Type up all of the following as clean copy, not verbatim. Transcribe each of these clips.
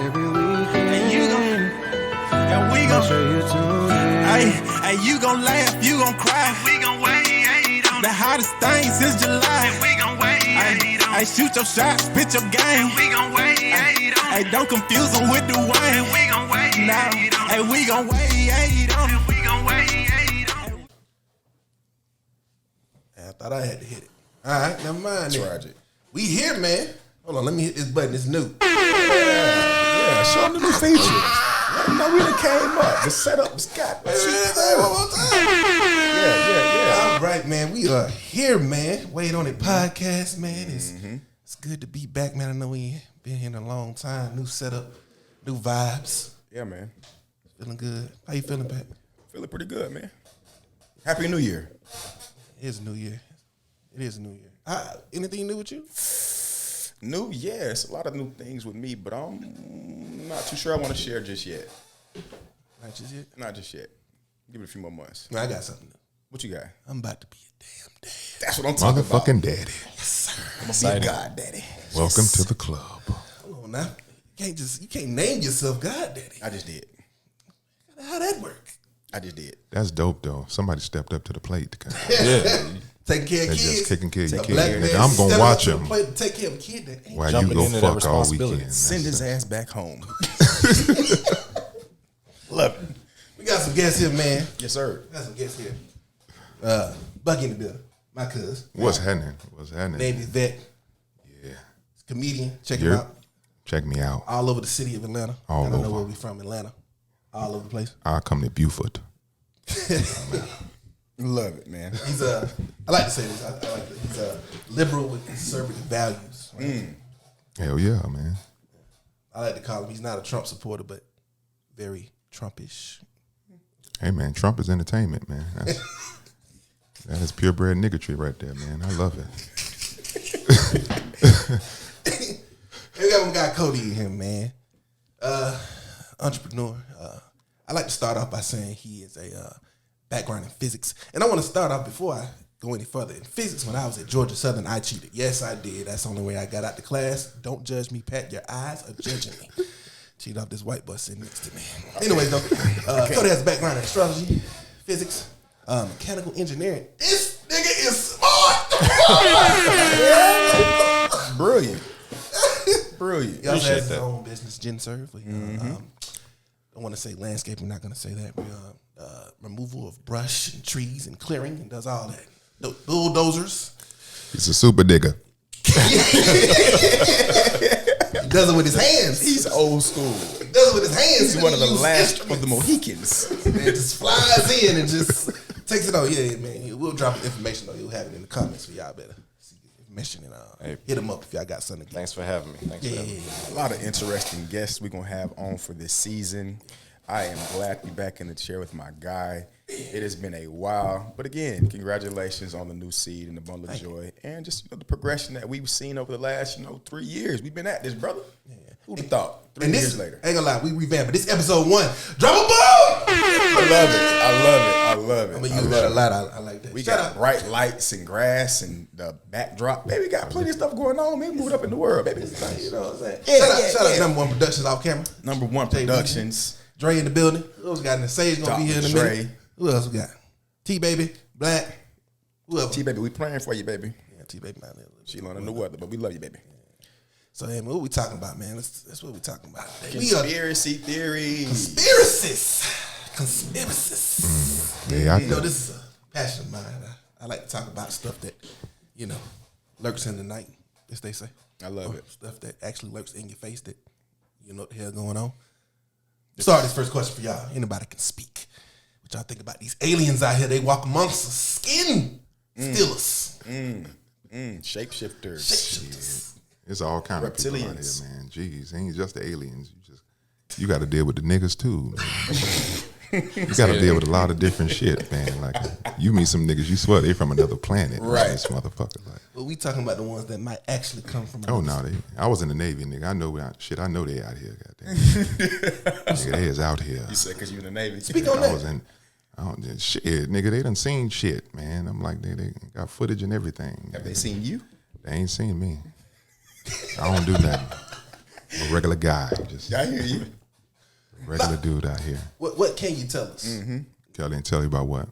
every weekend. And we gon' show you tune in. Hey, you gon' laugh, you gon' cry. We gon' wait on the hottest thing since July. And we gon' wait on. Hey, shoot your shot, spit your game. And we gon' wait on. Hey, don't confuse them with the wine. And we gon' wait on. Hey, we gon' wait on. And we gon' wait on. I thought I had to hit it. All right, never mind. Tragic. We here, man. Hold on, let me hit this button. It's new. Yeah, show them the new features. Let them know we done came up. The setup is got. Yeah. All right, man. We are here, man. Wadeonit Podcast, man. It's good to be back, man. I know we been here in a long time. New setup, new vibes. Yeah, man. Feeling good. How you feeling, Pat? Feeling pretty good, man. Happy New Year. It is a new year. It is a new year. Anything new with you? New, yeah. It's a lot of new things with me, but I'm not too sure I want to share just yet. Not just yet? Not just yet. Give it a few more months. No, I got something new. What you got? I'm about to be a damn dad. That's what I'm talking about. Motherfucking daddy. Yes, sir. I'm gonna be a god daddy. Welcome to the club. Hold on now. You can't name yourself God Daddy. I just did. How that work? I just did. That's dope, though. Somebody stepped up to the plate. Yeah. Taking care of They're kids. just taking care of your A kid. black man Nigga, I'm going to stepping watch up to him the plate to take care of a kid that ain't while you jumping go into that fuck all responsibility. weekend. Send his ass back home. Love it. We got some guests here, man. Yes, sir. We got some guests here. Bucky in the building. My cousin. What's happening? What's happening? Name is Vet. Yeah. He's a comedian. Check him Yep. out. Check me out. All over the city of Atlanta. All I don't know over. where we from, Atlanta. All over the place. I'll come to Buford. Love it, man. He's I like to say this. I like that. He's a liberal with conservative values. Right? Hell yeah, man. I like to call him. He's not a Trump supporter, but very Trumpish. Hey, man, Trump is entertainment, man. That is purebred niggatry right there, man. I love it. We got one guy, Cody in here, man. Entrepreneur. I like to start off by saying he is a background in physics. And I want to start off before I go any further. In physics, when I was at Georgia Southern, I cheated. Yes, I did. That's the only way I got out the class. Don't judge me, Pat. Your eyes are judging me. Cheat off this white boy sitting next to me. Anyway, though, Cody has a background in astrology, physics, mechanical engineering. This nigga is smart. Brilliant. Brilliant. He also Appreciate has his that. own business, GenServe. I want to say landscaping, not going to say that. Removal of brush and trees and clearing and does all that. Bulldozers. He's a super digger. He does it with his hands. He's old school. He does it with his hands. He's one of the He last uses of the Mohicans. And just flies in and just takes it on. Yeah, man. We'll drop the information, though. You'll have it in the comments, so y'all better see the information and hit him up if y'all got something to get. Thanks for having me. A lot of interesting guests we're going to have on for this season. I am glad to be back in the chair with my guy. It has been a while. But again, congratulations on the new seed and the bundle of joy. And just the progression that we've seen over the last 3 years. We've been at this, brother. Yeah. Who'd have thought? 3 years later. Ain't gonna lie, we revamped. But this episode 1. Drop a ball! I love it. I'm gonna use that a lot. I like that. We Shout got out. bright lights and grass and the backdrop. Baby, we got plenty of stuff going on. Man, moving up in the world, baby. You know what I'm saying? Yeah, Shout out Number One Productions off camera. Number One Productions. Dre in the building. Who else got in the Sage gonna be here in a Dre. minute? Who else we got? T-Baby, Black. Who else? T-Baby, we praying for you, baby. Yeah, T-Baby not there. She learning the weather, but we love you, baby. So, hey, man, what we talking about, man? That's what we talking about. Conspiracy theories. Conspiracies. Yeah, You know, this is a passion of mine. I like to talk about stuff that, lurks in the night, as they say. I love it. Stuff that actually lurks in your face that you know what the hell going on. Start this first question for y'all. Anybody can speak. What y'all think about these aliens out here? They walk amongst us. Skin stealers. Shapeshifters. It's all kind of people out Reptilians. here, man. Jeez, it ain't just the aliens. You got to deal with the niggas too, man. You got to deal with a lot of different shit, man. Like you meet some niggas, you swear they from another planet, Right? This motherfucker, like. But we talking about the ones that might actually come from. Oh no, I was in the Navy, nigga. I know they out here. Goddamn, nigga, they is out here. You said because you in the Navy. Speak on that. Shit, nigga. They done seen shit, man. I'm like, they got footage and everything. Have they seen you? They ain't seen me. I don't do nothing. a regular guy, just I hear you. a regular dude out here. What can you tell us? Kelly didn't tell you about what?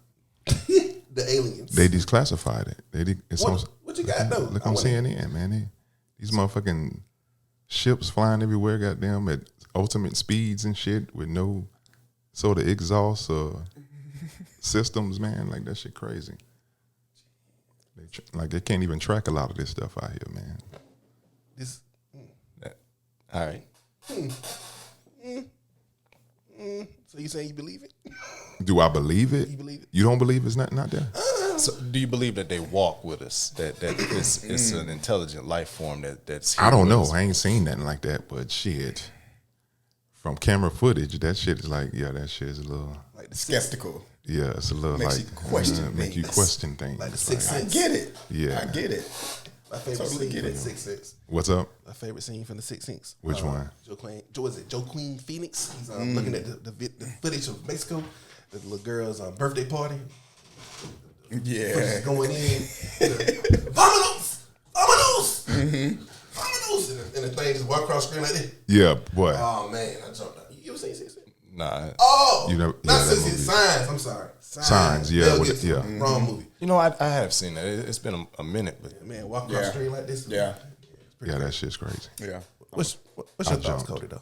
The aliens. They declassified it. It's What you got though? Look on CNN, man. These motherfucking ships flying everywhere, goddamn, at ultimate speeds and shit with no sort of exhaust or systems, man. Like that shit crazy. They can't even track a lot of this stuff out here, man. This. All right. So you saying you believe it? Do I believe it? You believe it? You don't believe it's not there? So, do you believe that they walk with us? That it's an intelligent life form that's? Here I don't with know. us? I ain't seen nothing like that, but shit. From camera footage, that shit is like, yeah, that shit is a little, Like the Skeptical. yeah, it's a little Makes like you question make you things. question things. Like the Sixth I Sense. get it. Yeah. I get it. My favorite Totally scene get from it. the Sixth Sense. What's up? My favorite scene from the Sixth Sense. Which one? Joe Queen Phoenix. He's looking at the footage of Mexico, the little girl's birthday party. Yeah. Footage going in. Vamonos! Vamonos! Vamonos! And the thing just walk across the screen like this. Yeah, boy. Oh man, I jumped out. You ever seen Sixth Sense? Nah. Oh, You know- not yeah, that Sixth movie. Sense. Signs. I'm sorry. Signs, yeah, Mel with Gibson. it, yeah. Wrong movie. You know, I have seen that. It's been a minute, but Man, walk across the screen like this. Yeah. Yeah, that shit's crazy. Yeah. What's your I thoughts, jumped. Cody? Though.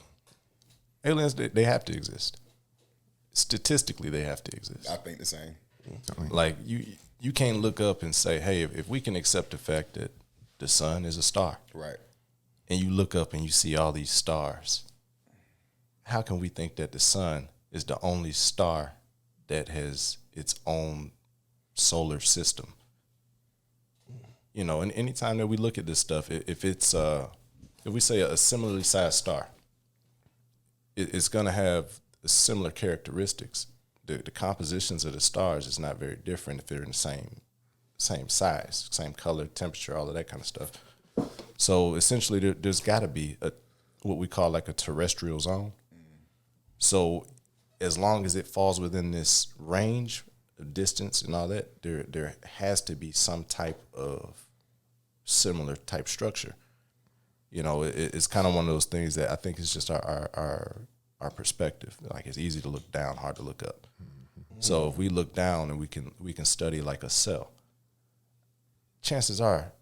aliens they have to exist. Statistically, they have to exist. I think the same. Like you can't look up and say, hey, if we can accept the fact that the sun is a star, Right. and you look up and you see all these stars, how can we think that the sun is the only star that has its own solar system? You know, and anytime that we look at this stuff, if it's if we say a similarly sized star, it's going to have similar characteristics. The compositions of the stars is not very different if they're in the same size, same color, temperature, all of that kind of stuff. So essentially, there's got to be what we call like a terrestrial zone. So as long as it falls within this range of distance and all that, there has to be some type of similar type structure. You know, it's kind of one of those things that I think is just our perspective. Like it's easy to look down, hard to look up. So if we look down and we can study like a cell, chances are,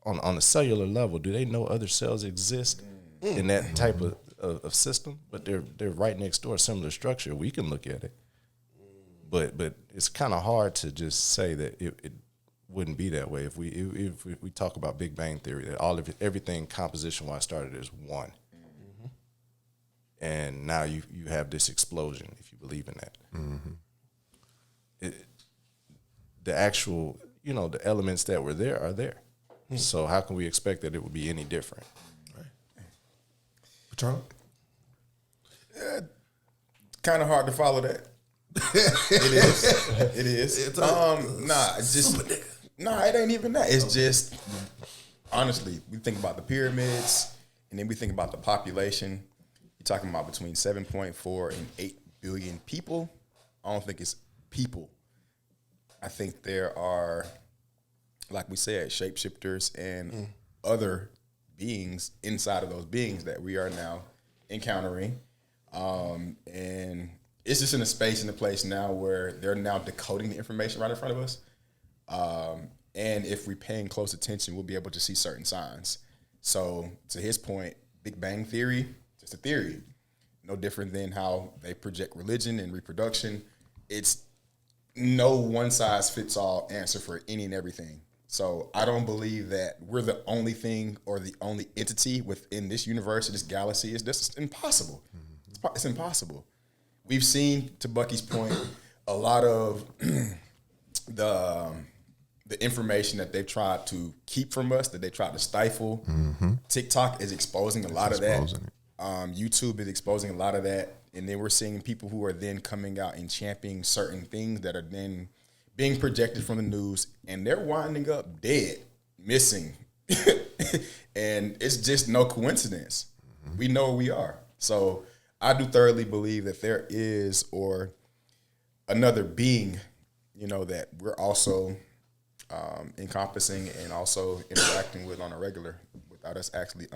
on a cellular level, do they know other cells exist in that type of system? But they're right next door, similar structure. We can look at it, but it's kind of hard to just say that it wouldn't be that way if we talk about Big Bang Theory, that everything composition wise started as one. And now you have this explosion, if you believe in that. The actual, the elements that were there are there. So how can we expect that it would be any different? Patron? Kind of hard to follow that. It is. It is. It's it ain't even that. It's just, honestly, we think about the pyramids, and then we think about the population. You're talking about between 7.4 and 8 billion people. I don't think it's people. I think there are, like we said, shapeshifters and other beings inside of those beings that we are now encountering. And it's just in a space and a place now where they're now decoding the information right in front of us. And if we're paying close attention, we'll be able to see certain signs. So to his point, Big Bang Theory, just a theory. No different than how they project religion and reproduction. It's no one-size-fits-all answer for any and everything. So I don't believe that we're the only thing or the only entity within this universe or this galaxy. It's just impossible. It's impossible. We've seen, to Bucky's point, a lot of the information that they've tried to keep from us, that they tried to stifle. TikTok is exposing a lot of that. YouTube is exposing a lot of that. And then we're seeing people who are then coming out and championing certain things that are then being projected from the news, and they're winding up dead, missing. And it's just no coincidence. We know where we are. So I do thoroughly believe that there is, or another being, that we're also encompassing and also interacting with on a regular without us actually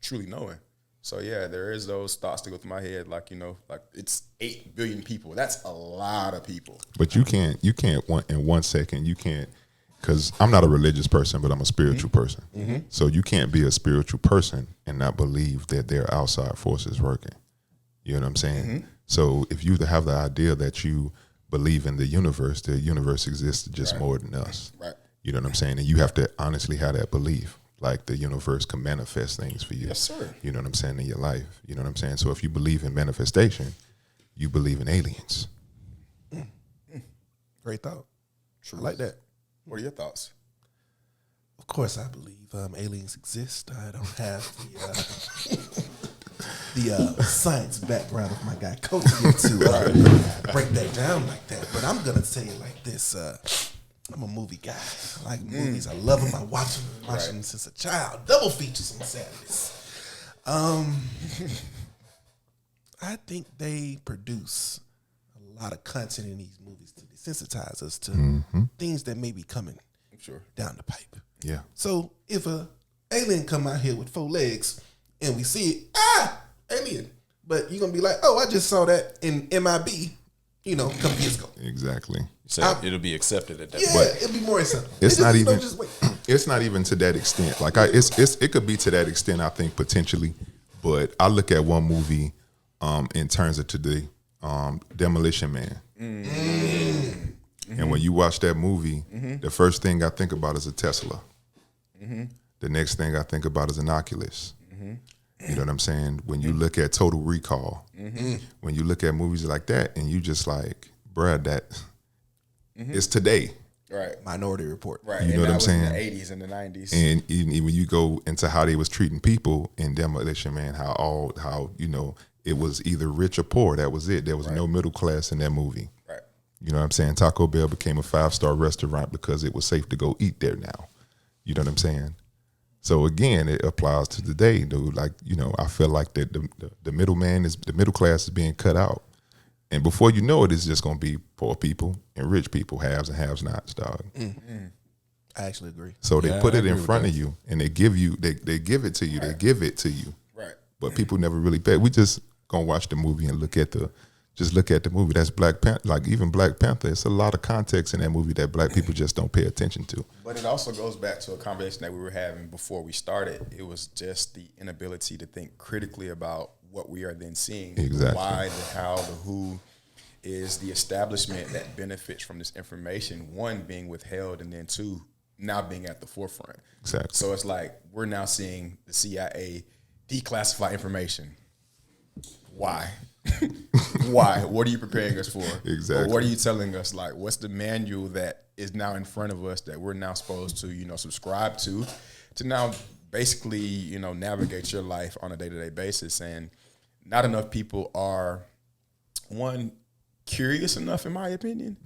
truly knowing. So yeah, there is those thoughts to go through my head, like, you know, like it's 8 billion people. That's a lot of people. But you can't in 1 second, you can't, because I'm not a religious person, but I'm a spiritual person. So you can't be a spiritual person and not believe that there are outside forces working. You know what I'm saying? So if you have the idea that you believe in the universe exists just more than us. Right. You know what I'm saying? And you have to honestly have that belief. Like the universe can manifest things for you. Yes, sir. You know what I'm saying, in your life. You know what I'm saying? So if you believe in manifestation, you believe in aliens. Great thought. True. I like that. What are your thoughts? Of course, I believe aliens exist. I don't have the science background of my guy Cody to break that down like that. But I'm gonna say it like this. I'm a movie guy. I like movies. I love them. I watch them since a child. Double features on Saturdays. I think they produce a lot of content in these movies to desensitize us to things that may be coming down the pipe. Yeah. So if a alien come out here with 4 legs and we see it, alien. But you're gonna be like, oh, I just saw that in MIB, a couple years ago. Exactly. So it'll be accepted at that Yeah, point. it'll be more acceptable. It's not even. Just wait. It's not even to that extent. Like it could be to that extent. I think potentially, but I look at one movie, in terms of today, Demolition Man. And when you watch that movie, the first thing I think about is a Tesla. The next thing I think about is an Oculus. You know what I'm saying? When you look at Total Recall, when you look at movies like that, and you just like, bruh, that it's today. Right. Minority Report. Right. You know and what that I'm was saying? in the 80s and the 90s. And even when you go into how they was treating people in Demolition Man, how it was either rich or poor. That was it. There was no middle class in that movie. Right. You know what I'm saying? Taco Bell became a 5-star restaurant because it was safe to go eat there now. You know what I'm saying? So again, it applies to today, dude. Like, I feel like that the middle class is being cut out. And before you know it, it's just gonna be poor people and rich people, haves and have nots, dog. I actually agree. So they Yeah, put I it in agree with front that. of you, and they give it to you. They give it to you. Right. But people never really pay. We just gonna watch the movie and look at the movie. That's Black Panther. Like even Black Panther, it's a lot of context in that movie that black people just don't pay attention to. But it also goes back to a conversation that we were having before we started. It was just the inability to think critically about what we are then seeing. Exactly. Why, the how, the who is the establishment that benefits from this information, one, being withheld, and then two, now being at the forefront. Exactly. So it's like we're now seeing the CIA declassify information. Why? Why? What are you preparing us for? Exactly. Or what are you telling us? Like, what's the manual that is now in front of us that we're now supposed to, subscribe to now basically, navigate your life on a day-to-day basis? And not enough people are, one, curious enough, in my opinion,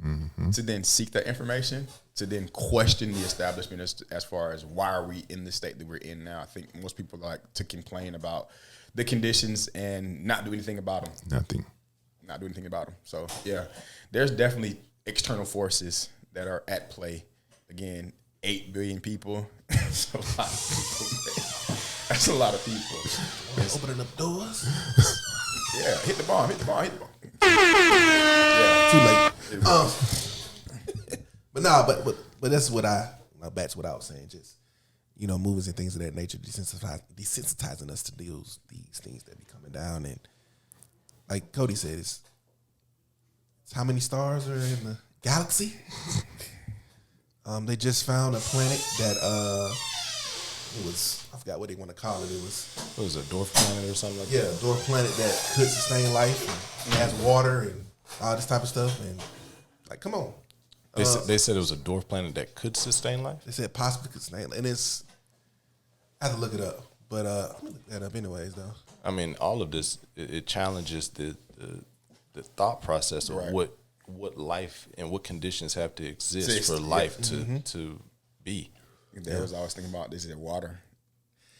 to then seek that information, to then question the establishment as far as why are we in the state that we're in now. I think most people like to complain about the conditions and not do anything about them. Not do anything about them. So, yeah, there's definitely external forces that are at play. Again, 8 billion people. That's a lot of people, man. That's a lot of people. Opening up doors. Yeah, hit the bomb. Too late. But that's what back to what I was saying. Just movies and things of that nature desensitizing us to these things that be coming down. And like Cody said, it's how many stars are in the galaxy? They just found a planet that I forgot what they want to call it. What was it, a dwarf planet or something like that? Yeah, a dwarf planet that could sustain life and has water and all this type of stuff. And like, come on. They said it was a dwarf planet that could sustain life? They said possibly could sustain life. And I have to look it up. But I'm going to look that up anyways, though. I mean, all of this, it challenges the thought process of what life and what conditions have to exist for life to be. They was always thinking about this is water.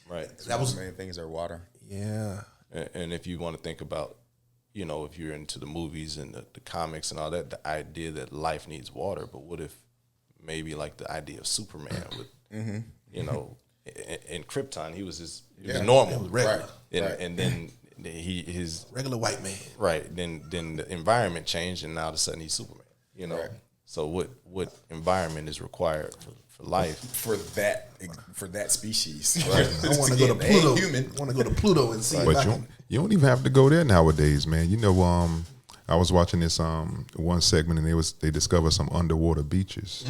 Right. That was the main things are water. Yeah. And if you want to think about, if you're into the movies and the comics and all that, the idea that life needs water, but what if maybe like the idea of Superman with, in Krypton, he was normal, regular. And then his Regular white man. right. Then the environment changed, and now all of a sudden he's Superman. You know, so what environment is required for life for that species? Right. I want to go to Pluto. I want to go to Pluto and see. But you don't even have to go there nowadays, man. You know, I was watching this one segment, and they discovered some underwater beaches,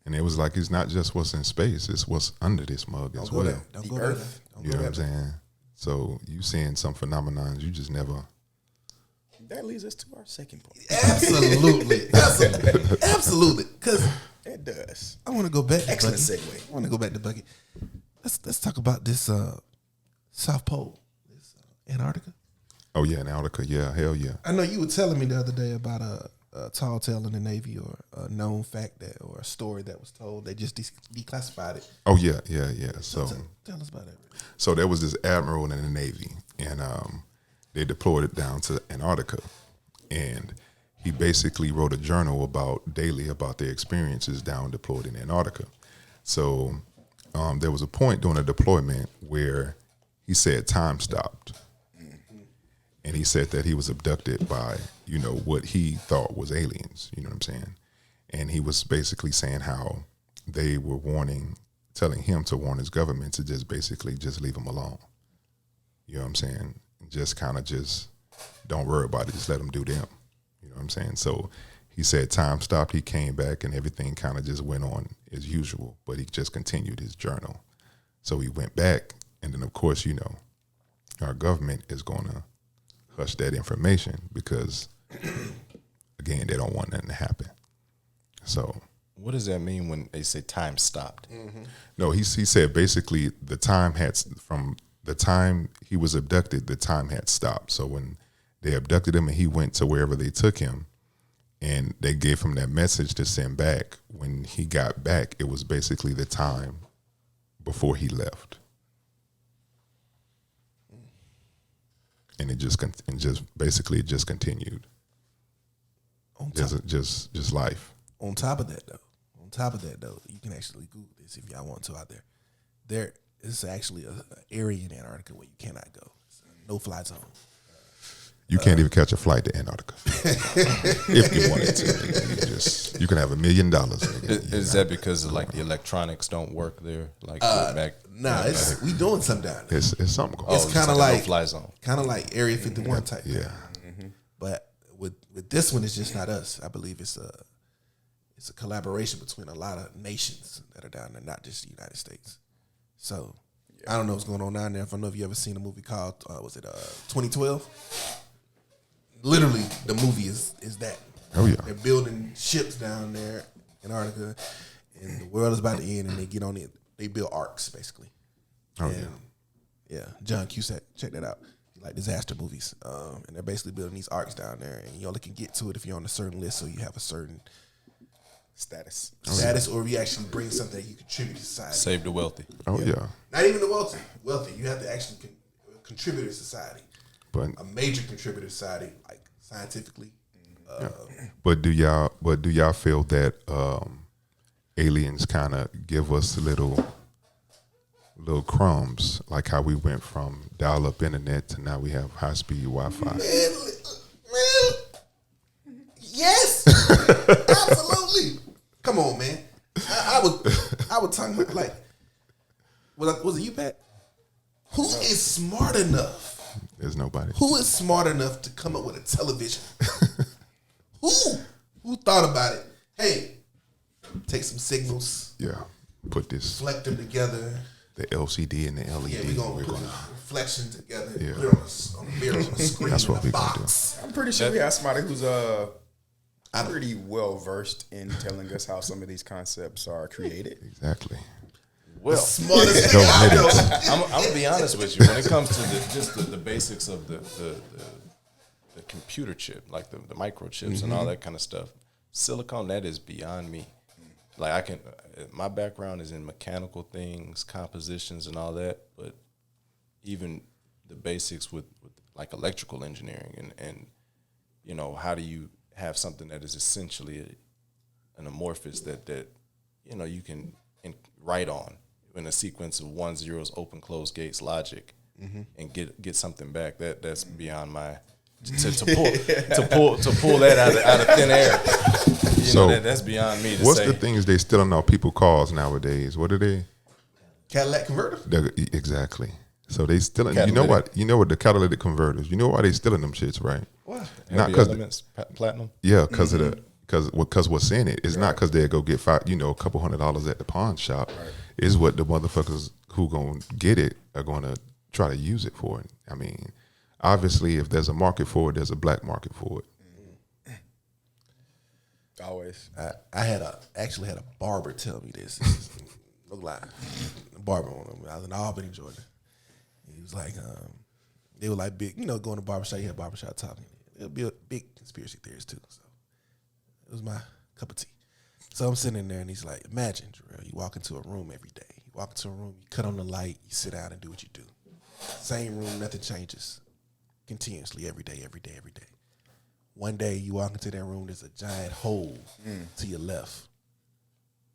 and it was like it's not just what's in space; it's what's under this mug as well. Don't go there. You know what I'm saying? So you seeing some phenomenons you just never. That leads us to our second point. Absolutely. Because it does. I want to go back. Excellent Bucky. segue. I want to go back to Bucky. Let's talk about this South Pole, this Antarctica. Oh yeah, Antarctica. Yeah, hell yeah. I know you were telling me the other day about a tall tale in the Navy, or a known fact or a story that was told. They just declassified it. Oh yeah. So tell us about it. So there was this admiral in the Navy, and they deployed it down to Antarctica, and he basically wrote a journal daily about their experiences down deployed in Antarctica. So there was a point during the deployment where he said time stopped, and he said that he was abducted by what he thought was aliens. You know what I'm saying? And he was basically saying how they were telling him to warn his government to just leave him alone. You know what I'm saying? Just don't worry about it. Just let them do them. You know what I'm saying? So he said time stopped. He came back and everything kind of just went on as usual, but he just continued his journal. So he went back, and then of course, our government is going to hush that information because, again, they don't want nothing to happen. So what does that mean when they say time stopped? No, he said basically the time from the time he was abducted, the time had stopped. So when they abducted him and he went to wherever they took him, and they gave him that message to send back, when he got back, it was basically the time before he left. And it just continued. Just life. On top of that, though, you can actually Google this if y'all want to out there. There is actually an area in Antarctica where you cannot go. It's a no-fly zone. You can't even catch a flight to Antarctica if you wanted to. You can have $1 million. Is that because the electronics don't work there? We doing something down there. It's something going on. It's kind of like no-fly zone, kind of like Area 51 type. Yeah. Thing. But with this one, it's just not us. I believe it's a collaboration between a lot of nations that are down there, not just the United States. So I don't know what's going on down there. I don't know if you ever seen a movie called 2012. Literally, the movie is that. Oh yeah. They're building ships down there in Antarctica, and the world is about to end, and they get on it. They build arcs basically. Oh yeah. John Cusack, check that out. Like disaster movies, and they're basically building these arcs down there, and you only can get to it if you're on a certain list, so you have a certain status, or if you actually bring something that you contribute to society. Save the wealthy. Oh yeah. Not even the wealthy. You have to actually contribute to society. But a major contributor to society, like scientifically. But do y'all feel that aliens kind of give us little crumbs, like how we went from dial-up internet to now we have high-speed Wi-Fi? Man, yes, absolutely. Come on, man. I was talking about was it you, Pat? Who is smart enough? There's nobody. Who is smart enough to come up with a television? Who thought about it? Hey, take some signals. Yeah, put this. Reflect them together. The LCD and the LED. Yeah, we're gonna put the reflection together. Yeah. Put it on the mirror, on the screen. That's what we're gonna do. I'm pretty sure we have somebody who's pretty well versed in telling us how some of these concepts are created. Exactly. Well, smartest thing I know. I'm gonna be honest with you. When it comes to the basics of the computer chip, like the microchips and all that kind of stuff, silicon, that is beyond me. Like my background is in mechanical things, compositions, and all that. But even the basics with like electrical engineering and how do you have something that is essentially an amorphous that you can write on. in a sequence of 1 zeros, open close gates logic, and get something back. That's beyond my to pull that out of thin air. That's beyond me. What's the things they stealing off people's cars nowadays? What are they? Cadillac converters. Exactly. So they stealing. You know what the catalytic converters. You know why they stealing them shits, right? Why? Not because platinum. Yeah, because of because what's in it. It's not because they go get a couple $100 at the pawn shop. Right. It's what the motherfuckers who gonna get it are gonna try to use it for. I mean, obviously, if there's a market for it, there's a black market for it. Always. I actually had a barber tell me this. No lie. A barber I was in Albany, Georgia. He was like, they were like big, going to barbershop. You had barbershop talking. It'll be a big conspiracy theories too. So it was my cup of tea. So I'm sitting in there and he's like, imagine, Jarrell, you walk into a room every day. You walk into a room, you cut on the light, you sit down and do what you do. Same room, nothing changes. Continuously, every day. One day you walk into that room, there's a giant hole to your left.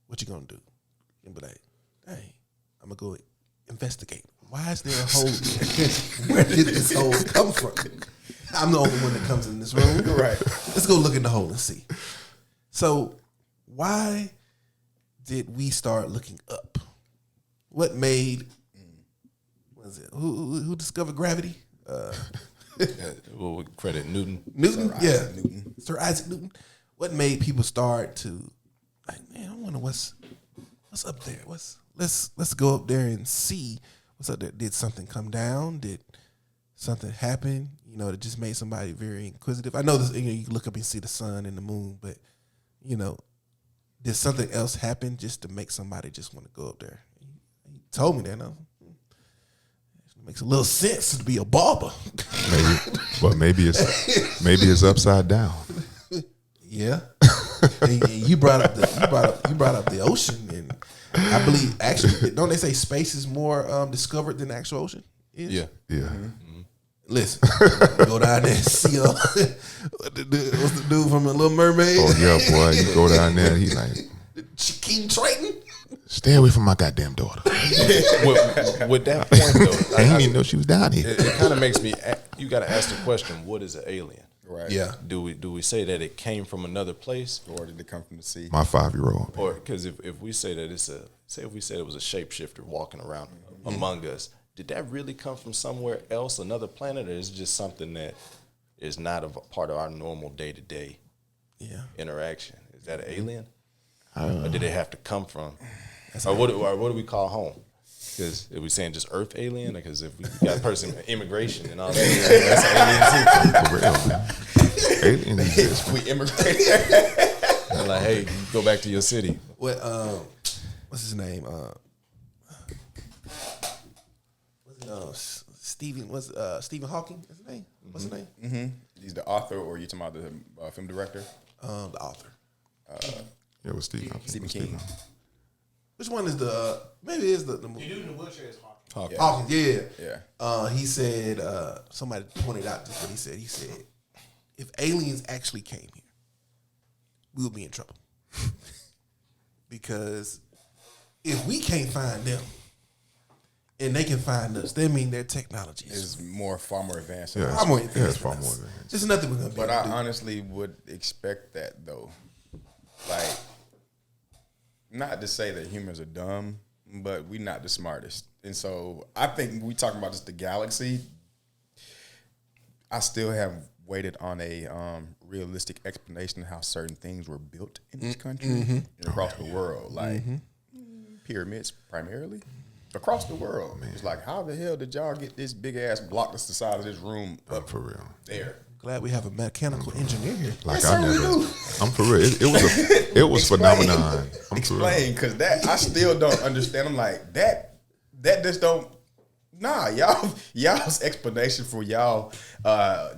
What you gonna do? You're gonna be like, dang, I'm gonna go investigate. Why is there a hole there? Where did this hole come from? I'm the only one that comes in this room. Right. Let's go look in the hole and see. So why did we start looking up? What made, who discovered gravity? We'll credit Newton. Sir Isaac Newton. What made people start to like, man, I wonder what's up there. Let's go up there and see what's up there. Did something come down? Did something happen? That just made somebody very inquisitive. I know this. You can look up and see the sun and the moon, but did something else happen just to make somebody just want to go up there? He told me that. It makes a little sense to be a barber. Maybe it's upside down. Yeah. And you brought up the ocean, and I believe actually, don't they say space is more discovered than the actual ocean is? Yeah. Mm-hmm. Listen, go down there and see what's the dude from The Little Mermaid? Oh yeah, boy, you go down there, he's like, Keaton Triton. Stay away from my goddamn daughter. with that point though, I didn't even know she was down here. It kind of makes me. You got to ask the question: what is an alien? Right. Yeah. Do we say that it came from another place, Or did it come from the sea? My 5-year-old. or because if we say that if we said it was a shapeshifter walking around among us, did that really come from somewhere else, another planet, or is it just something that is not a part of our normal day-to-day interaction? Is that an alien? Or did it have to come from? Or what do we call home? Because if we're saying just Earth alien, because if we got a person immigration and all that, that's an alien too. For real, man. Alien exist. We immigrate. They're like, hey, go back to your city. What? What's his name? Stephen Hawking? Is his name? What's his name? Mm-hmm. He's the author, or you talking about the film director? The author. Yeah, it was Stephen King. Which one is the? Maybe it is the movie. The dude in the wheelchair is Hawking. Hawking, yeah. Yeah. He said, somebody pointed out this, what he said. He said, if aliens actually came here, we would be in trouble. Because if we can't find them and they can find us, that means their technology is far more advanced. Yeah, far more advanced. it's far more advanced. There's nothing we're going to be But able I to do. honestly would expect that, though. Like, not to say that humans are dumb, but we're not the smartest. And so I think we talking about just the galaxy. I still have waited on a realistic explanation of how certain things were built in this country and across the world. Like pyramids primarily. Across the world. Man. It's like, how the hell did y'all get this big ass block that's the size of this room up For real. there? Glad we have a mechanical engineer here. Like Yes, sir, we do. I'm for real. It was phenomenon. I'm for real. Explain, because that I still don't understand. I'm like, that just don't. Nah, y'all's explanation for y'all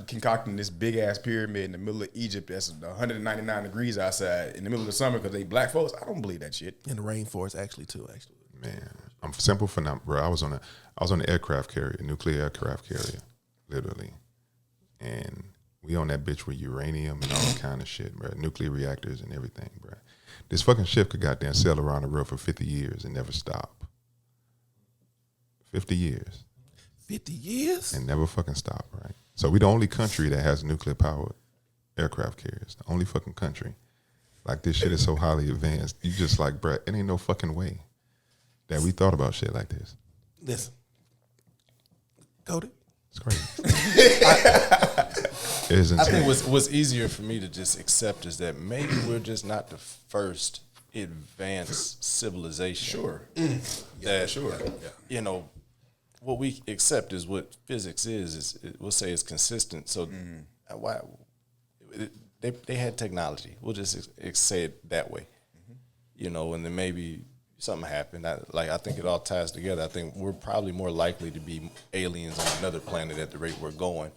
concocting this big ass pyramid in the middle of Egypt that's 199 degrees outside in the middle of the summer because they black folks. I don't believe that shit. In the rainforest, actually. Man, I'm simple phenomenon, bro. I was on an aircraft carrier, nuclear aircraft carrier, literally, and we on that bitch with uranium and all kind of shit, bro. Nuclear reactors and everything, bro. This fucking ship could goddamn sail around the world for 50 years and never stop. 50 years. 50 years? And never fucking stop, right? So we the only country that has nuclear powered aircraft carriers. The only fucking country. Like, this shit is so highly advanced. You just like, bruh, it ain't no fucking way that we thought about shit like this. Listen. Cody. It's crazy. It is I insane. think what's easier for me to just accept is that maybe we're just not the first advanced civilization. Sure. That, sure. you know, what we accept is what physics is we'll say it's consistent. So why they had technology. We'll just say it that way. You know, and then maybe something happened. I think it all ties together. I think we're probably more likely to be aliens on another planet at the rate we're going.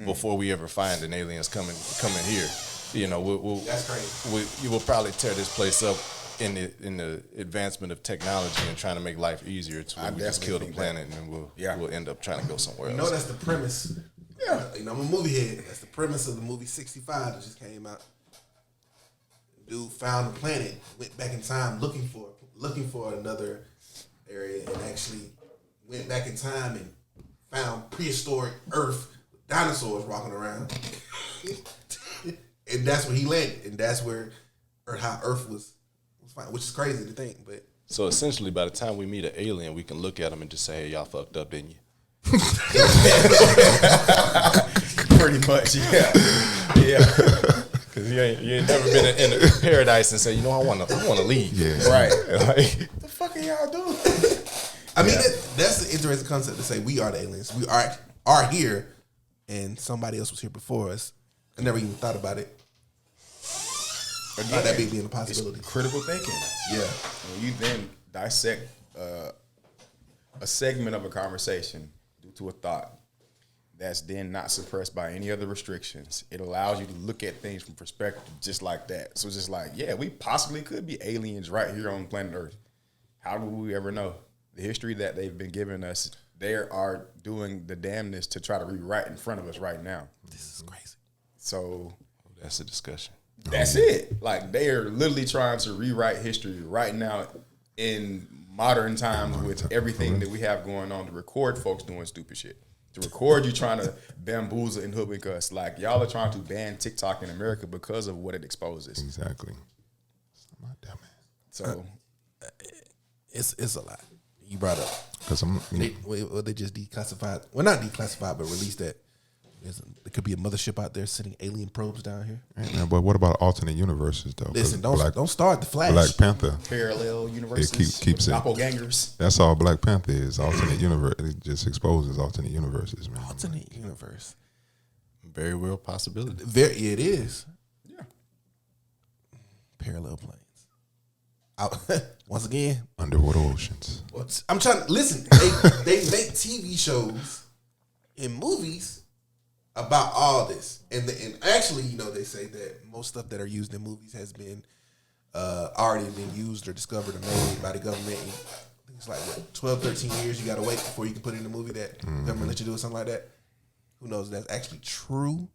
Before we ever find an aliens coming here. You know, That's crazy. You will probably tear this place up in the advancement of technology and trying to make life easier to where we just kill the planet and then we'll end up trying to go somewhere else. You know, that's the premise. Yeah. You know, I'm a movie head. That's the premise of the movie 65 that just came out. Dude found the planet, went back in time looking for another area, and actually went back in time and found prehistoric Earth with dinosaurs walking around. And that's where he landed, and that's where how Earth was fine, which is crazy to think. But so essentially, by the time we meet an alien, we can look at them and just say, "Hey, y'all fucked up, didn't you?" Pretty much, yeah. Because you ain't never been in a paradise and say, you know, I want to leave. Yeah. Right. Like, What the fuck are y'all doing? I mean, that's the interesting concept to say we are the aliens. We are here, and somebody else was here before us. I never even thought about it. Again, That being a possibility. It's critical thinking. Yeah. When you then dissect a segment of a conversation due to a thought that's then not suppressed by any other restrictions, it allows you to look at things from perspective just like that. So it's just like, yeah, we possibly could be aliens right here on planet Earth. How do we ever know? The history that they've been giving us, they are doing the damnness to try to rewrite in front of us right now. This is crazy. So that's a discussion. that's it. Like, they are literally trying to rewrite history right now in modern times with everything that we have going on to record folks doing stupid shit. To record you trying to bamboozle and hoodwink us. Like, y'all are trying to ban TikTok in America because of what it exposes. Exactly. Something like that, man. So It's a lot. You brought up. Because They just declassified. Well, not declassified, but released that. There could be a mothership out there sending alien probes down here. but what about alternate universes though? Listen, don't start the Flash. Black Panther. parallel universes, keeps it. doppelgangers. That's all Black Panther is. Alternate universe. It just exposes alternate universes, man. Alternate universe. Very real possibility. It is. Yeah. Parallel planes. Once again, Underwater oceans. I'm trying to listen. They make TV shows and movies about all this, and actually, you know, they say that most stuff that are used in movies has been already been used or discovered or made by the government. I think it's like 12, 13 years you got to wait before you can put it in a movie that the government let you do or something like that. Who knows if that's actually true?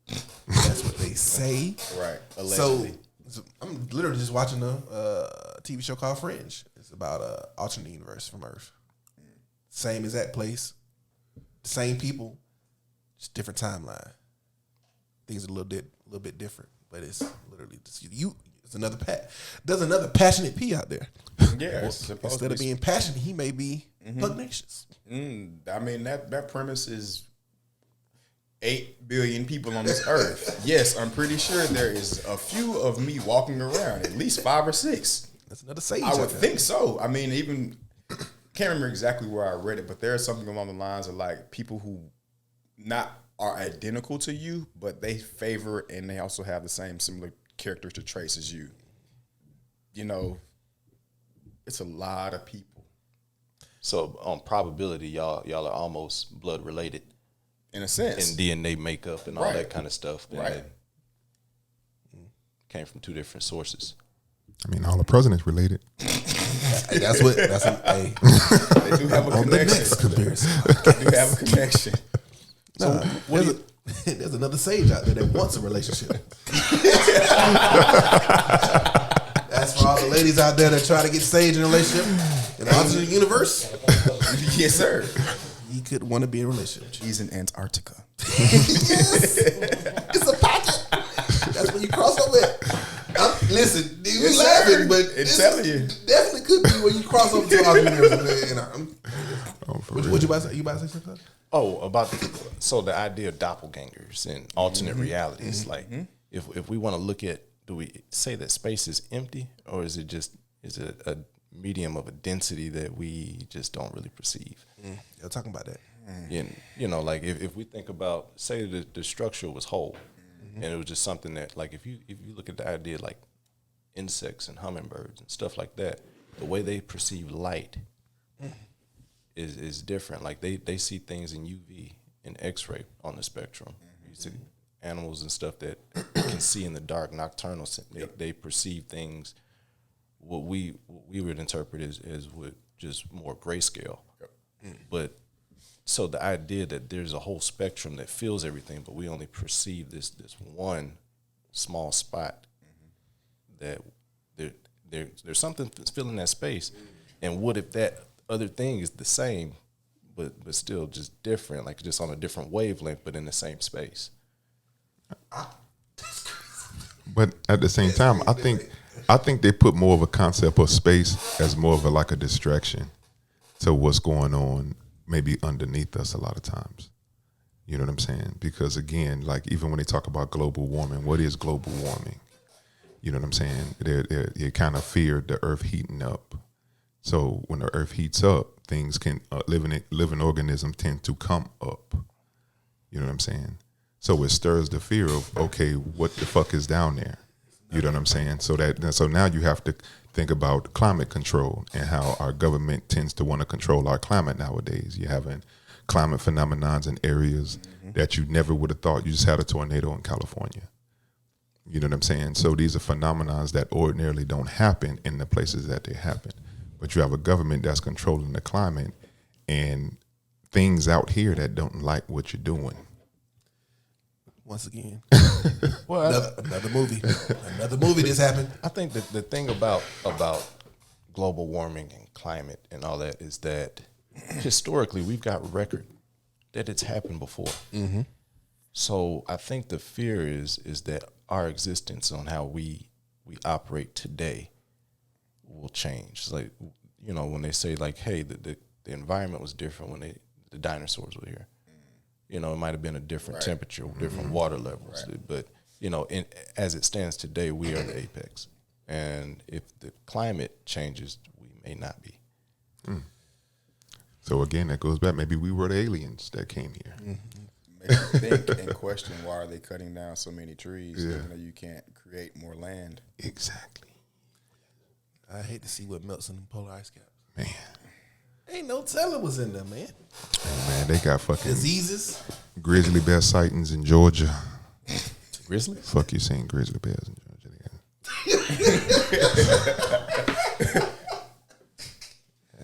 That's what they say. Right. Allegedly. So I'm literally just watching a TV show called Fringe. It's about an alternate universe from Earth. Same exact place, same people, just different timeline. Things are a little bit different, but it's literally just you. It's there's another passionate P out there. Yeah. Instead of being passionate, he may be pugnacious. I mean, that premise is 8 billion people on this earth. Yes, I'm pretty sure there is a few of me walking around, at least 5 or 6. That's another sage. I would think so. I mean, even can't remember exactly where I read it, but there's something along the lines of like people who not are identical to you, but they favor and they also have the same similar characteristic traits as you. You know, it's a lot of people. So on probability, y'all are almost blood related In a sense. and DNA makeup and all that kind of stuff. Right. And came from 2 different sources. I mean, all the presidents related. Hey, that's hey. They do have a On the connection. next comparison. They do have a connection. So there's another sage out there that wants a relationship. That's for all the ladies out there that try to get Sage in a relationship in the alternate universe, Yes, sir. he could want to be in a relationship. He's in Antarctica. Yes. It's a pocket. That's when you cross over it. Listen, we Yes, laughing, sir. but It's this telling you. definitely could be when you cross over to our universe. For What real. you about to say? You about to say something? Oh, about the idea of doppelgangers and alternate realities. Like, if we want to look at, do we say that space is empty, or is it a medium of a density that we just don't really perceive? You're talking about that. And like if we think about, say the structure was whole, and it was just something that, like, if you look at the idea like insects and hummingbirds and stuff like that, the way they perceive light is different. Like they see things in UV and X-ray on the spectrum. You see animals and stuff that can see in the dark, nocturnal. They perceive things what we would interpret as with just more grayscale. But so the idea that there's a whole spectrum that fills everything, but we only perceive this one small spot, that there's something that's filling that space. And what if that other thing is the same, but still just different, like just on a different wavelength, but in the same space? But at the same time, I think they put more of a concept of space as more of a distraction to what's going on maybe underneath us a lot of times. You know what I'm saying? Because again, like even when they talk about global warming, what is global warming? You know what I'm saying? They kind of fear the earth heating up. So when the earth heats up, things can living organisms tend to come up. You know what I'm saying? So it stirs the fear of, okay, what the fuck is down there? You know what I'm saying? So now you have to think about climate control and how our government tends to want to control our climate nowadays. You're having climate phenomenons in areas that you never would have thought. You just had a tornado in California. You know what I'm saying? So these are phenomenons that ordinarily don't happen in the places that they happen. But you have a government that's controlling the climate and things out here that don't like what you're doing. Once again, Well, another movie. Another movie that's happened. I think that the thing about global warming and climate and all that is that historically we've got record that it's happened before. So I think the fear is that our existence on how we operate today will change. It's like, when they say like, hey, the environment was different when the dinosaurs were here. It might have been a different temperature, different water levels, but as it stands today, we are the apex. And if the climate changes, we may not be. So again, that goes back. Maybe we were the aliens that came here. Make you think and question, why are they cutting down so many trees? Yeah. Even though you can't create more land. Exactly. I hate to see what melts in the polar ice caps. Man, Ain't no telling what's in there, man. man, they got fucking Diseases. grizzly bear sightings in Georgia. Grizzly? Fuck you saying grizzly bears in Georgia.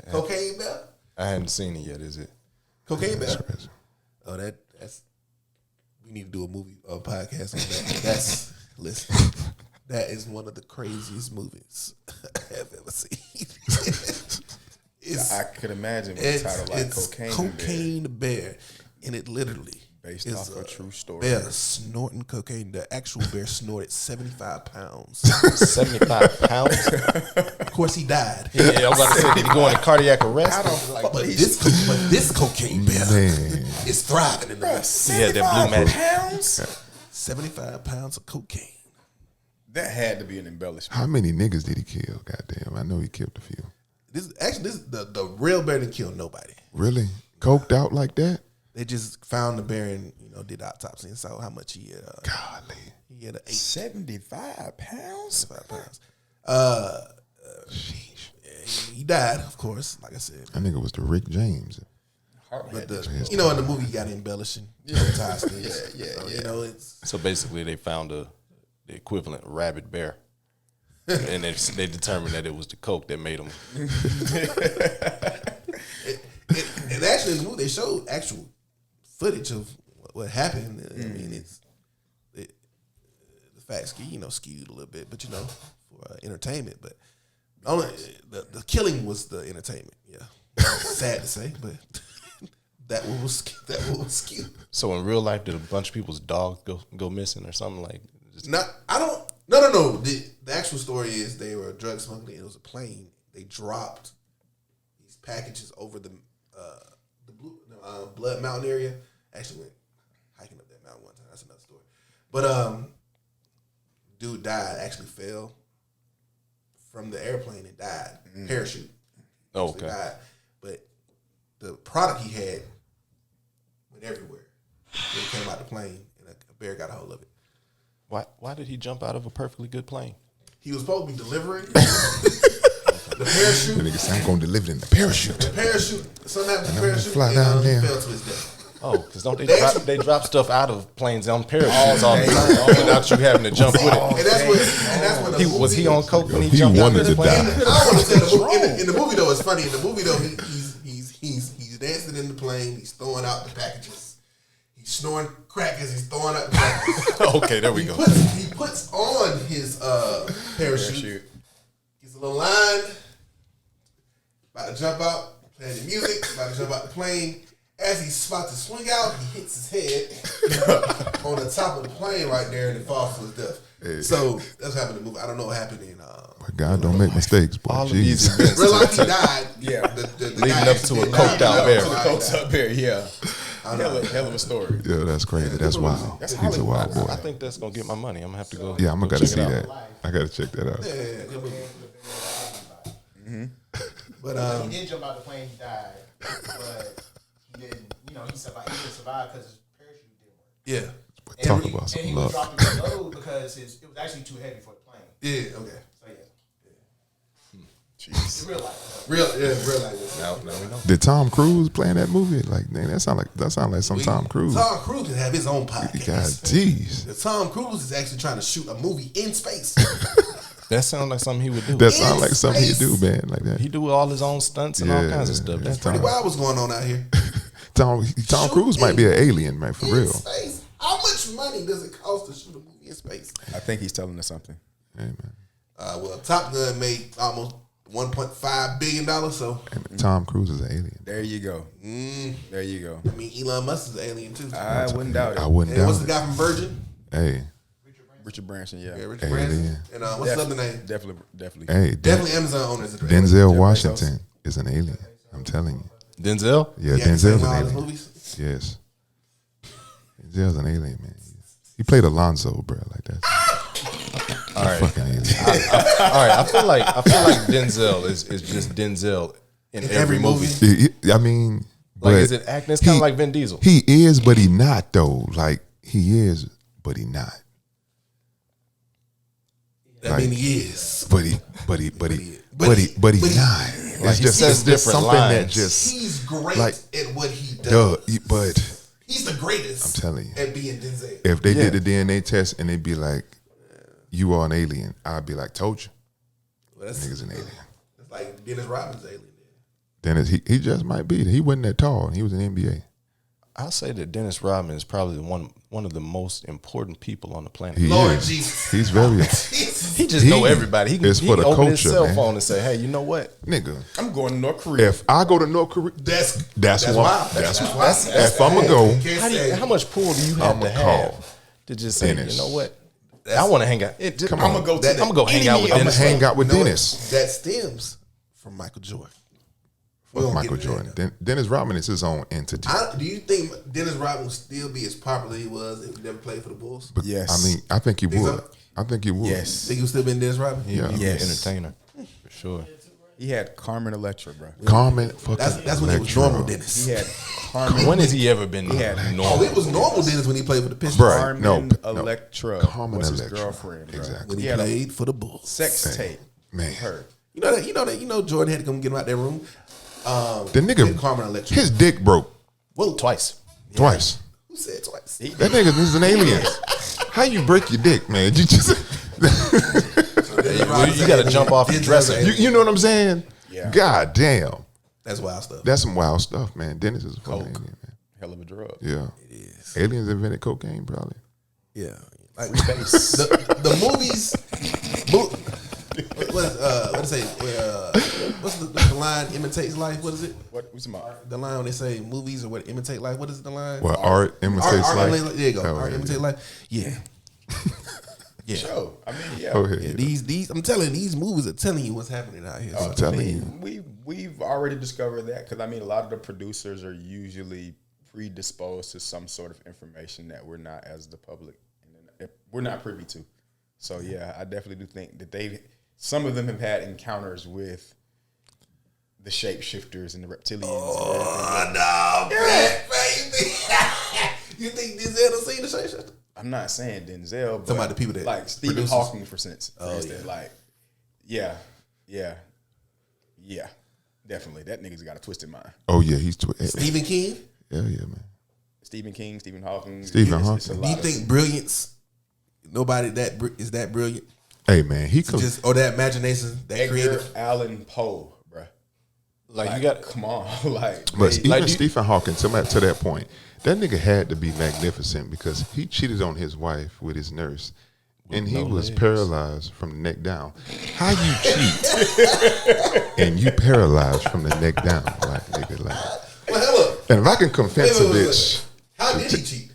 Cocaine bear? I haven't seen it yet, is it? Cocaine bear? That's Oh, that's. We need to do a podcast on that. Listen, that is one of the craziest movies I have ever seen. I could imagine with a title like Cocaine Bear. And it literally Based is off a true story. Bear snorting cocaine. The actual bear snorted 75 pounds. 75 pounds? Of course, he died. Yeah, I was about to say, did he go into cardiac arrest? But this cocaine bear Man. is thriving in the rest. He had that blue magic. Pounds? 75 pounds of cocaine. That had to be an embellishment. How many niggas did he kill? Goddamn, I know he killed a few. This the real bear didn't kill nobody. Really? Coked out like that? They just found the bear and did autopsy and saw how much he had. Golly. He had 75 pounds? 75 pounds. Sheesh. He died, of course. Like I said, That nigga was the Rick James. but in the movie, he got embellishing. Yeah, it's So basically, they found the equivalent rabid bear. And they determined that it was the coke that made him. and actually in the movie they showed actual footage of what happened. I mean, the facts skewed a little bit, but for entertainment. But Only the killing was the entertainment. Yeah, sad to say, but that was cute. So in real life, did a bunch of people's dogs go missing or something like? No. The actual story is they were drug smuggling. It was a plane. They dropped these packages over the Blood Mountain area. Actually went hiking up that mountain one time. That's another story. But dude died. Actually fell from the airplane and died. Parachute. Oh, okay. Died. But the product he had went everywhere. It came out the plane and a bear got a hold of it. Why did he jump out of a perfectly good plane? He was supposed to be delivering the parachute. The nigga said, I'm going to deliver it in the parachute. The parachute. Something happened to the parachute. Fly down there. He fell to his death. Oh, because don't they drop stuff out of planes on parachutes all the time without you having to jump with it. And that's what the movie Was he on coke when he He jumped out of wanted the to plane? die. I don't want to say in the movie though. It's funny. In the movie though, he's dancing in the plane. He's throwing out the packages. He's snoring crack as he's throwing out the packages. Okay, there we go. He puts on his parachute. Gets a little line. About to jump out, playing the music. About to jump out the plane. As he's about to swing out, he hits his head on the top of the plane right there, and it falls to his death. Hey. So that's what happened in the movie. I don't know what happened in. But God don't make mistakes, boy. All of these Jeez. events Real life, he died. Yeah. The leading guy up to a actually coked died. out bear. Coats up here, yeah. Hell of a story. Yeah, that's crazy. That's wild. That's He's a wild boy. I think that's gonna get my money. I'm gonna have to go. Yeah, I'm go gonna check see it out. that. I gotta check that out. But he did jump out the plane, he died, but he didn't. He survived. He didn't survive because his parachute didn't work. yeah, But talk about some And he was luck. dropping the load because it was actually too heavy for the plane. yeah, okay. So yeah, Jeez. in real life. Real life. Now we know. Did Tom Cruise play in that movie? Like, man, that sound like some Tom Cruise. Tom Cruise can have his own podcast. God, jeez. The Tom Cruise is actually trying to shoot a movie in space. That sounds like something he would do. That sound like something he do, man. Like that. He do all his own stunts and all Yeah, kinds of stuff. yeah, That's Tom- pretty Pretty wild what's going on out here. Tom Cruise might be an alien, man, for In real. space. How much money does it cost to shoot a movie in space? I think he's telling us something. Hey, man. Well, Top Gun made almost $1.5 billion. So And Tom Cruise is an alien. There you go. There you go. I mean, Elon Musk is an alien too. I wouldn't doubt I it. wouldn't And what's doubt the it. guy from Virgin? Hey, Richard Branson, yeah. Yeah, Richard Alien. Branson. And what's the other name? Definitely. hey, Definitely Amazon owners. Denzel Washington is an alien. I'm telling you. Denzel. Yeah, Yeah, Denzel's an all his alien. movies. Yes. Denzel's an alien, man. He played Alonzo, bro. Like that. All right. Fucking alien. All right. I feel like Denzel is just Denzel in every movie. I mean, Like, but is it acting? It's kind he- of like Vin Diesel. He is, but he not though. Like he is, but he not. I mean, he is. But he not. It's he just says it's just different something that lines. just He's great like, at what he does. but He's the greatest. I'm telling you. At being Denzel. if they did the DNA test and they'd be like, "You are an alien," I'd be like, "Told you, Well, that's, nigga's an alien." that's like Dennis Rodman's alien. Then he just might be. He wasn't that tall. He was in the NBA. I'll say that Dennis Rodman is probably one of the most important people on the planet. He Lord is. Jesus. He's very He just know everybody. He can, it's he for can the open his culture, cell man. phone and say, "Hey, you know what? nigga. I'm going to North Korea. If I go to North Korea, That's that's why. wild. That's That's why. wild. If I'm gonna go, How much pull do you have I'ma to call have to just say, Dennis. you know what? I want to hang out. Come I'm on. gonna go. I'm gonna go hang out with I'm gonna Dennis. hang out with You know what? Dennis. That stems from Michael Jordan. We Fuck don't Michael get into that, Jordan. Dennis Rodman is his own entity. Do you think Dennis Rodman would still be as popular as he was if he never played for the Bulls? But, Yes. I mean, I think he Think would. so? I think he would. Yes. Think he would still be Dennis Rodman? He'd be Yes. an entertainer for sure. He had Carmen Electra, bro. Carmen fucking That's when he was Electra. normal Dennis. He had Carmen. When has he ever been had- normal? Oh, it was normal Dennis when he played for the Pistons. Bruh. Carmen No, Electra Carmen was his Electra. girlfriend, bro. Exactly. When he had a played for the Bulls. sex tape. Man. with her. You know Jordan had to come get him out that room. The nigga, With Carmen Electra. his dick broke Whoa. Twice. twice. Who said twice? That nigga is an alien. How you break your dick, man? You just You got to jump off the dresser. you know what I'm saying? Yeah. God damn. That's wild stuff. That's some wild stuff, man. Dennis is a fucking Coke. alien, man. Hell of a drug. Yeah. It is. Aliens invented cocaine, probably. Yeah. Like the movies. What say? What's the line? Imitates life. What is it? What's about? The line when they say movies or what imitate life. What is the line? Well, art imitates life. There you go. Oh, Art yeah, imitate yeah. life. Yeah. Yeah. Sure. I mean, yeah. Go ahead. Yeah, these I'm telling you, these movies are telling you what's happening out here. I'm telling you. We've already discovered that because I mean, a lot of the producers are usually predisposed to some sort of information that we're not, as the public, we're not privy to. So yeah, I definitely do think that some of them have had encounters with the shapeshifters and the reptilians. Oh no, baby! You think Denzel done seen the shapeshifter? I'm not saying Denzel, but Talking about the people that like Stephen producers. Hawking, for instance. Yeah. Like, yeah, definitely. That nigga's got a twisted mind. Oh yeah, he's Stephen King. Hell yeah, man. Stephen King, Stephen Hawking. Stephen it's Hawking. a Do lot you of- think brilliance? Nobody is that brilliant? Hey man, he could. Or that imagination, that Edgar creative. Allan Poe, bruh. Like you got come on, like But even like, Stephen Hawking, to that point, that nigga had to be magnificent because he cheated on his wife with his nurse, and he was paralyzed from the neck down. How you cheat and you paralyzed from the neck down, like nigga, like. Well, hello. And if I can confess a Wait. bitch, How did he cheat?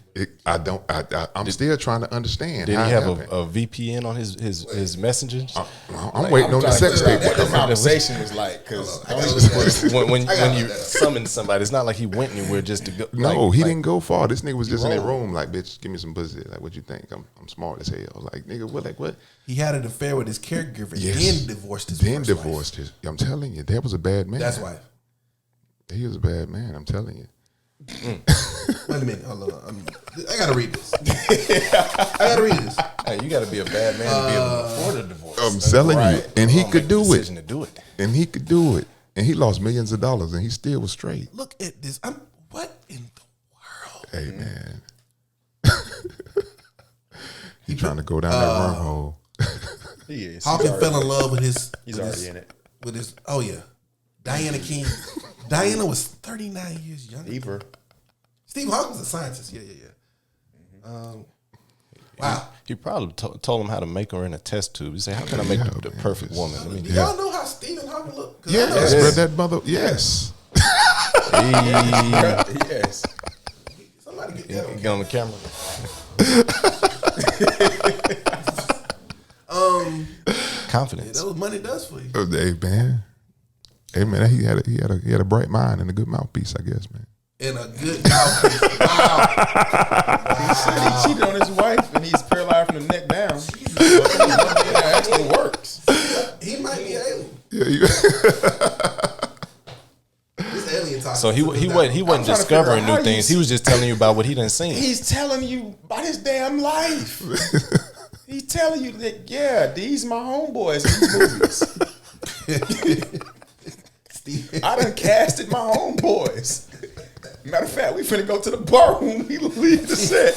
I'm still trying to understand. did how he it have happened. a VPN on his messengers? I'm waiting on the sex tape to What the come out. conversation was like, because when you summon somebody, it's not like he went anywhere just to go. No, he didn't go far. This nigga was just in that room, like, bitch, give me some pussy. Like, what you think? I'm smart as hell. Like, nigga, what? Like, what? He had an affair with his caregiver, Yes. then divorced his Then first divorced his. I'm telling you, that was a bad man. wife. That's why. He was a bad man. I'm telling you. Wait a minute. Hold on. I gotta read this. Hey, you got to be a bad man to be able to afford a divorce. I'm telling you, and he could do it. To do it. And he could do it. And he lost millions of dollars, and he still was straight. Look at this. What in the world? Hey man, he trying to go down that wormhole. he is. Hawking fell in love with his. He's with already his, in it. With his. Oh yeah, Diana King. Diana was 39 years younger. Deeper. Steve Hawking was a scientist. Yeah. Wow. He probably told him how to make her in a test tube. He said, "How can I make the perfect woman?" I mean, Do y'all know how Stephen Hawking looked? 'Cause Yes, I know but that mother. Yes. Yes. somebody get that. Get on the camera. Confidence. That's what money does for you. Hey man, he had a bright mind and a good mouthpiece, I guess, man. And a good mouthpiece. Wow. He said he cheated on his wife and he's paralyzed from the neck down. It actually works. He might be an alien. Yeah, This alien talk. So he wasn't trying to discovering figure out new how things. you- He was just telling you about what he done seen. He's telling you about his damn life. He's telling you that, yeah, these my homeboys in these movies. I done casted my homeboys. Matter of fact, we finna go to the bar when we leave the set.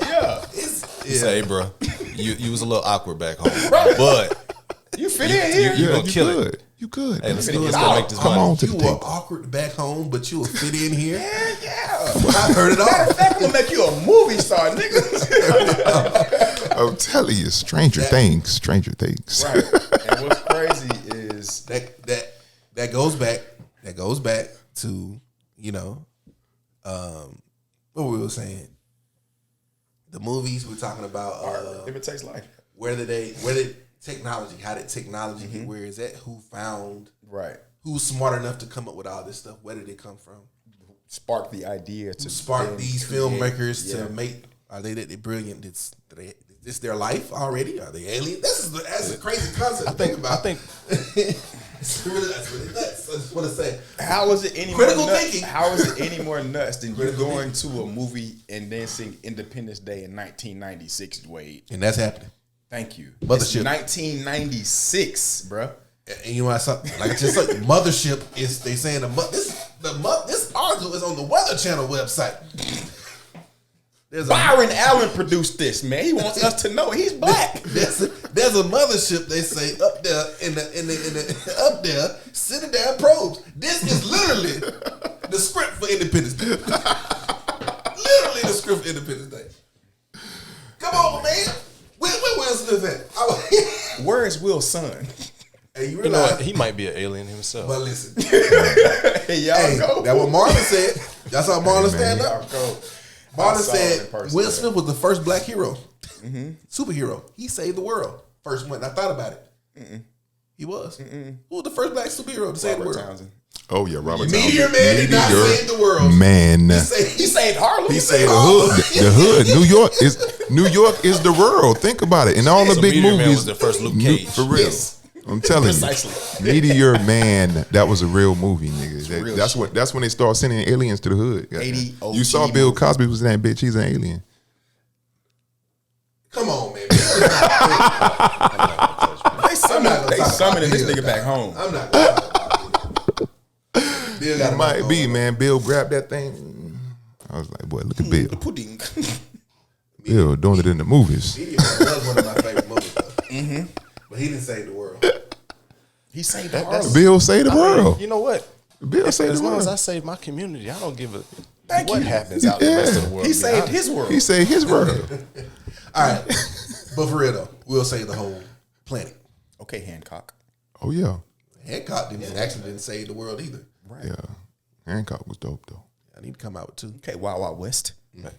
Yeah. Say, bro, you was a little awkward back home, but You fit in here. you gonna kill it. You could. Hey, let's finna go get make this Come money. on to You the were table. awkward back home, but you will fit in here. Yeah. I heard it Matter all. of fact, I'm gonna make you a movie star, nigga. I'm telling you, Stranger Things. Stranger Things. Right. And what's crazy is That goes back. That goes back to what we were saying. The movies we're talking about. imitates life. Where did technology? How did technology get where is that? Who found? Right. Who's smart enough to come up with all this stuff? Where did it come from? Spark the idea to Who sparked then these create- filmmakers yeah. to make? Are they that brilliant? Is this their life already? Are they alien? That's a crazy concept. I think That's really nuts. I just want to say. How is it any Critical more nuts? thinking. How is it any more nuts than you Critical going to a movie and then seeing Independence Day in 1996, Wade? And that's happening. Thank you. Mothership. It's 1996, bruh. And you know, I saw, like I just said, Mothership is they saying this article is on the Weather Channel website. Byron Allen produced this, man. He wants us to know he's black. There's a mothership they say up there in the up there sitting down probes. This is literally the script for Independence Day. Literally the script for Independence Day. Come on, man. Where Will Smith listen. Where is Will's son? Hey, you You know what? realize? He might be an alien himself. But listen. Hey, y'all Hey, go. that's what Marlon said. Y'all saw Marlon stand Y'all up? go. Marlon I saw it in said person, Will man. Smith was the first black hero. Superhero. He saved the world. First one. I thought about it. He was. Who was the first black superhero to save the Robert world? Townsend. Oh yeah, Robert Meteor Townsend. Man did not Meteor save the world. Man. He saved Harlem. He saved the hood. The hood. New York is the world. Think about it. In all the So big Meteor Man movies, was the first Luke Cage. for real. Yes. I'm telling Precisely. you, Meteor Man. That was a real movie, nigga. real That's when they start sending aliens to the hood. 80 You saw OG Bill movie. Cosby was in that bitch. He's an alien. Come on, man. They summoning this nigga back home. I'm not gonna talk about Bill. Bill got It might be, man. Bill grabbed that thing. I was like, boy, look at Bill. Pudding. Bill doing it in the movies. Meteor Man was one of my favorite movies, though. But he didn't save the world. He saved Harlem. Bill saved the world. You know what? Bill saved As the long as I world. save my community, I don't give a Thank what you. happens out the rest of the world. He to be saved honest. his world. He saved his world. All right. But for real, though, we'll save the whole planet. Okay, Hancock. Oh yeah, Hancock didn't save the world either. Right. yeah. Hancock was dope though. I need to come out with two. Okay, Wild Wild West.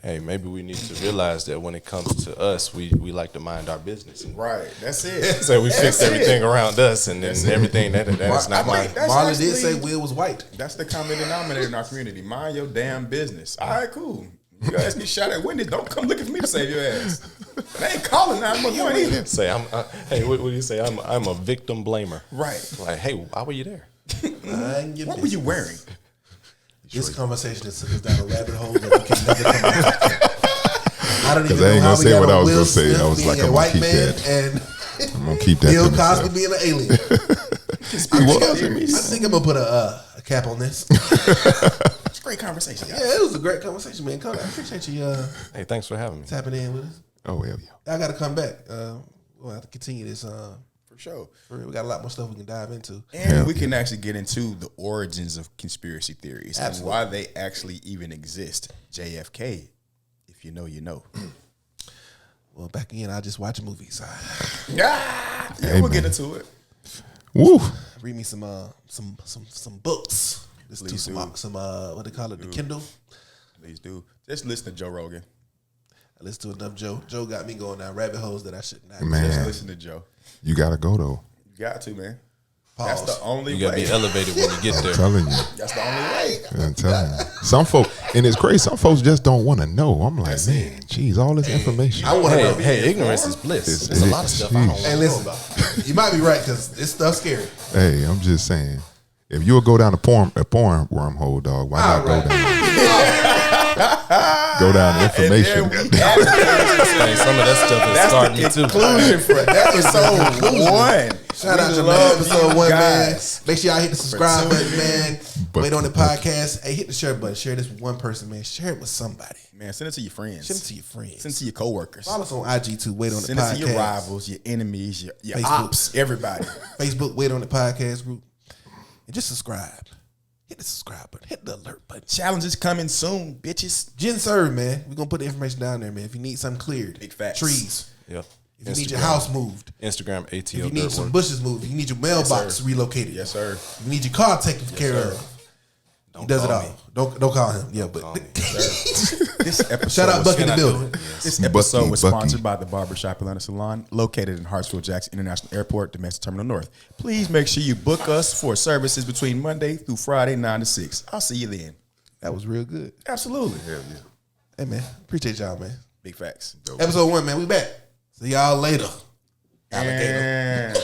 Hey, maybe we need to realize that when it comes to us, we like to mind our business. And Right. That's it. so we fix That's everything it. around us, and then everything that is not mine. That's Marlon did actually- say Will was white. That's the common denominator in our community. Mind your damn business. All right, cool. You guys get shot at Wendy's. Don't come looking for me to save your ass. They ain't calling 911 either. Say, hey, what do you say? I'm a victim blamer. Right. Like, hey, why were you there? What were you wearing? This conversation has took us down a rabbit hole that we can never come out. I don't even Because I ain't know how gonna we say got what on I was Will gonna say. Smith I was being like, a I'm gonna white keep man that. and I'm gonna keep that Bill to myself. Cosby being an alien. I think I'm gonna put a cap on this. It's a great conversation. Yeah, it was a great conversation, man. Cody, I appreciate you Hey, thanks for having me. tapping in with us. Oh hell yeah. I got to come back. We'll have to continue this. For sure. For real. We got a lot more stuff we can dive into. And we can actually get into the origins of conspiracy theories Absolutely. and why they actually even exist. JFK, if you know, you know. Well, back again, I just watch movies. Yeah, Hey, we'll get man. into it. Woo. Read me some books. Listen to Please some do. what they call it, the Kindle. Please do. Just listen to Joe Rogan. I listen to enough Joe. Joe got me going down rabbit holes that I should not. Man. Just listen to Joe. You gotta go though. You got to, man. Pause. That's the only You gotta way. be elevated when you get I'm there. telling you. That's the only way. I'm telling you. Some folks, and it's crazy. Some folks just don't want to know. I'm like, man, geez, all this information. I want to know. Hey, ignorance is bliss. There's a lot of stuff I don't Hey, know listen, about. you might be right because this stuff's scary. Hey, I'm just saying. If you'll go down a porn wormhole, dog, why not go down? Go down the information. Hey, some of that stuff is That's starting the me too. conclusion for episode 1. Shout out to love episode you 1, guys. man. Make sure y'all hit the subscribe button, man. Bucky, Wait on the Bucky. podcast. Hey, hit the share button. Share this with one person, man. Share it with somebody. Man, send it to your friends. Send it to your friends. Send it to your coworkers. Follow us on IG too. Wait on the Send podcast. it to your rivals, your enemies, your Facebook. ops, everybody. Facebook. Wait on the podcast group. And just subscribe. Hit the subscribe button. Hit the alert button. Challenges coming soon, bitches. Gen Serve, man. We're gonna put the information down there, man. If you need something cleared, Big facts. trees. Yep. If you need your house moved, Instagram, if ATL you need Dirt some Work. bushes moved, if you need your mailbox sir. relocated, Yes, sir. if you need your car taken care of. He does it call all. me. Don't call him. Yeah, but This episode shout out was- Bucky in the building. This episode was Bucky. sponsored by the Barbershop Atlanta Salon, located in Hartsfield-Jackson International Airport, Domestic Terminal North. Please make sure you book us for services between Monday through Friday, 9 to 6. I'll see you then. That was real good. Absolutely. Hey man, appreciate y'all, man. Big facts. Episode 1, man. We back. See y'all later. Alligator. And